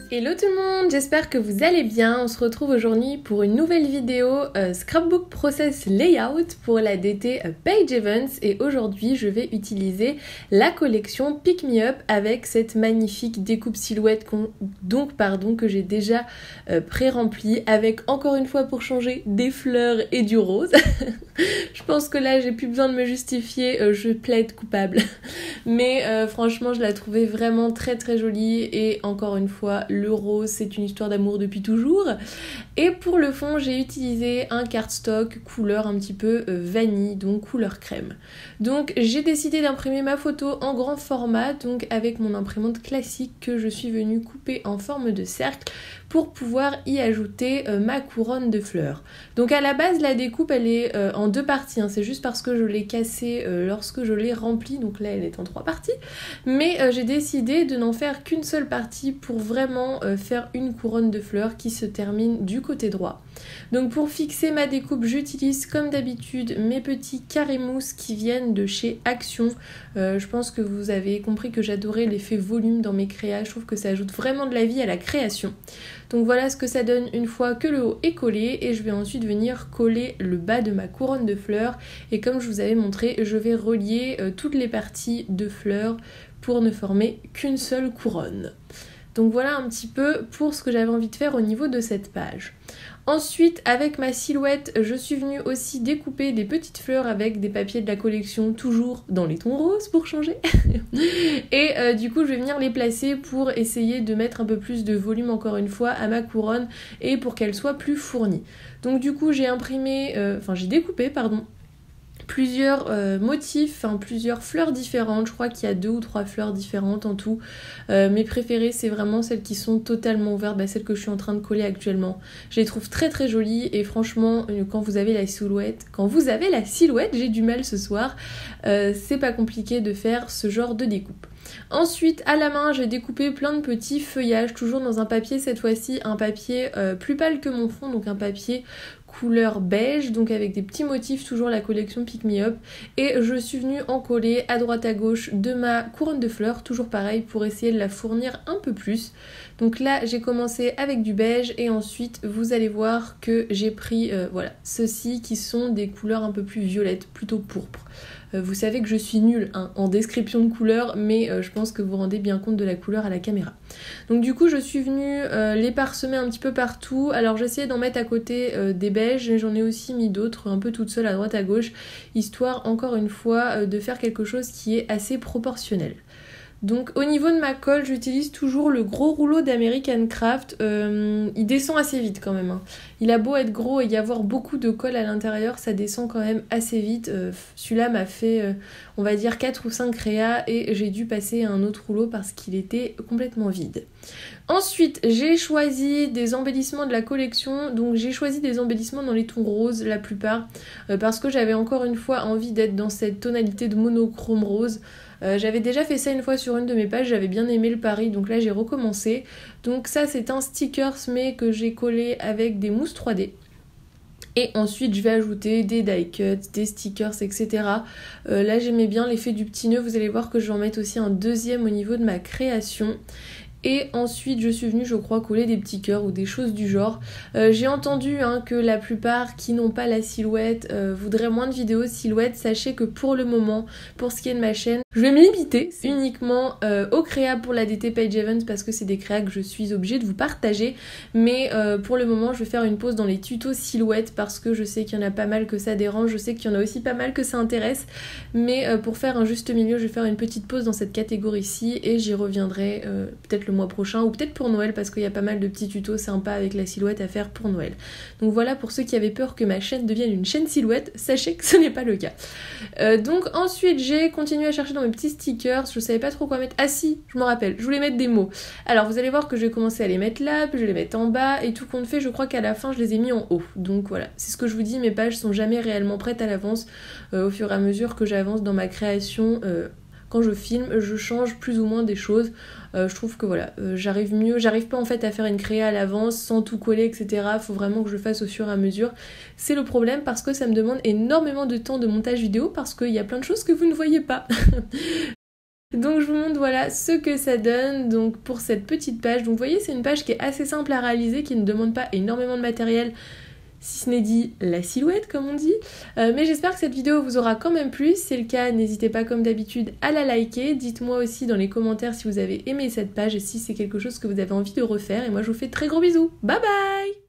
Hello tout le monde, j'espère que vous allez bien. On se retrouve aujourd'hui pour une nouvelle vidéo Scrapbook Process Layout pour la DT Paige Evans, et aujourd'hui je vais utiliser la collection Pick Me Up avec cette magnifique découpe silhouette que j'ai déjà pré-remplie avec, encore une fois pour changer, des fleurs et du rose. Je pense que là j'ai plus besoin de me justifier, je plaide coupable. Mais franchement je la trouvais vraiment très très jolie, et encore une fois le rose c'est une histoire d'amour depuis toujours. Et pour le fond j'ai utilisé un cardstock couleur un petit peu vanille, donc couleur crème. Donc j'ai décidé d'imprimer ma photo en grand format, donc avec mon imprimante classique que je suis venue couper en forme de cercle pour pouvoir y ajouter ma couronne de fleurs. Donc à la base la découpe elle est en deux parties, hein. C'est juste parce que je l'ai cassée lorsque je l'ai remplie, donc là elle est en trois parties. Mais j'ai décidé de n'en faire qu'une seule partie pour vraiment faire une couronne de fleurs qui se termine du côté droit. Donc pour fixer ma découpe j'utilise comme d'habitude mes petits carrés mousse qui viennent de chez Action. Je pense que vous avez compris que j'adorais l'effet volume dans mes créas, je trouve que ça ajoute vraiment de la vie à la création. Donc voilà ce que ça donne une fois que le haut est collé, et je vais ensuite venir coller le bas de ma couronne de fleurs, et comme je vous avais montré je vais relier toutes les parties de fleurs pour ne former qu'une seule couronne. Donc voilà un petit peu pour ce que j'avais envie de faire au niveau de cette page. Ensuite, avec ma silhouette, je suis venue aussi découper des petites fleurs avec des papiers de la collection, toujours dans les tons roses pour changer. Et du coup, je vais venir les placer pour essayer de mettre un peu plus de volume encore une fois à ma couronne et pour qu'elle soit plus fournie. Donc du coup, j'ai découpé plusieurs motifs, plusieurs fleurs différentes. Je crois qu'il y a 2 ou 3 fleurs différentes en tout. Mes préférées c'est vraiment celles qui sont totalement ouvertes, celles que je suis en train de coller actuellement. Je les trouve très très jolies, et franchement quand vous avez la silhouette, j'ai du mal ce soir, c'est pas compliqué de faire ce genre de découpe. Ensuite à la main j'ai découpé plein de petits feuillages, toujours dans un papier, cette fois-ci un papier plus pâle que mon fond, donc un papier couleur beige, donc avec des petits motifs, toujours la collection Pick Me Up, et je suis venue en coller à droite à gauche de ma couronne de fleurs, toujours pareil pour essayer de la fournir un peu plus. Donc là j'ai commencé avec du beige, et ensuite vous allez voir que j'ai pris ceux-ci qui sont des couleurs un peu plus violettes, plutôt pourpre. Vous savez que je suis nulle en description de couleurs, mais je pense que vous vous rendez bien compte de la couleur à la caméra. Donc du coup je suis venue les parsemer un petit peu partout. Alors j'essayais d'en mettre à côté des beiges, mais j'en ai aussi mis d'autres un peu toute seule à droite à gauche, histoire encore une fois de faire quelque chose qui est assez proportionnel. Donc au niveau de ma colle, j'utilise toujours le gros rouleau d'American Craft. Il descend assez vite quand même. Il a beau être gros et y avoir beaucoup de colle à l'intérieur, ça descend quand même assez vite. Celui-là m'a fait, on va dire, 4 ou 5 créas, et j'ai dû passer à un autre rouleau parce qu'il était complètement vide. Ensuite, j'ai choisi des embellissements de la collection. Donc j'ai choisi des embellissements dans les tons roses la plupart, parce que j'avais encore une fois envie d'être dans cette tonalité de monochrome rose. J'avais déjà fait ça une fois sur une de mes pages, j'avais bien aimé le pari, donc là j'ai recommencé. Donc ça c'est un stickers mais que j'ai collé avec des mousses 3D. Et ensuite je vais ajouter des die cuts, des stickers, etc. Là j'aimais bien l'effet du petit nœud, vous allez voir que je vais en mettre aussi un deuxième au niveau de ma création. Et ensuite je suis venue, je crois, coller des petits cœurs ou des choses du genre. J'ai entendu que la plupart qui n'ont pas la silhouette voudraient moins de vidéos silhouette. Sachez que pour le moment, pour ce qui est de ma chaîne, je vais me limiter uniquement aux créas pour la DT Paige Evans, parce que c'est des créas que je suis obligée de vous partager. Mais pour le moment je vais faire une pause dans les tutos silhouette, parce que je sais qu'il y en a pas mal que ça dérange, je sais qu'il y en a aussi pas mal que ça intéresse. Mais pour faire un juste milieu, je vais faire une petite pause dans cette catégorie-ci, et j'y reviendrai peut-être le mois prochain, ou peut-être pour Noël, parce qu'il y a pas mal de petits tutos sympas avec la silhouette à faire pour Noël. Donc voilà, pour ceux qui avaient peur que ma chaîne devienne une chaîne silhouette, sachez que ce n'est pas le cas. Donc ensuite j'ai continué à chercher dans mes petits stickers, je savais pas trop quoi mettre. Ah si, je me rappelle, je voulais mettre des mots. Alors vous allez voir que je vais commencer à les mettre là, puis je vais les mettre en bas, et tout compte fait je crois qu'à la fin je les ai mis en haut. Donc voilà, c'est ce que je vous dis, mes pages sont jamais réellement prêtes à l'avance. Au fur et à mesure que j'avance dans ma création, quand je filme, je change plus ou moins des choses. Je trouve que voilà, j'arrive pas en fait à faire une créa à l'avance sans tout coller, etc. Faut vraiment que je fasse au fur et à mesure. C'est le problème parce que ça me demande énormément de temps de montage vidéo parce qu'il y a plein de choses que vous ne voyez pas. Donc je vous montre voilà ce que ça donne donc pour cette petite page. Donc vous voyez, c'est une page qui est assez simple à réaliser, qui ne demande pas énormément de matériel, si ce n'est dit la silhouette comme on dit. Mais j'espère que cette vidéo vous aura quand même plu. Si c'est le cas, n'hésitez pas comme d'habitude à la liker. Dites-moi aussi dans les commentaires si vous avez aimé cette page et si c'est quelque chose que vous avez envie de refaire. Et moi je vous fais de très gros bisous. Bye bye!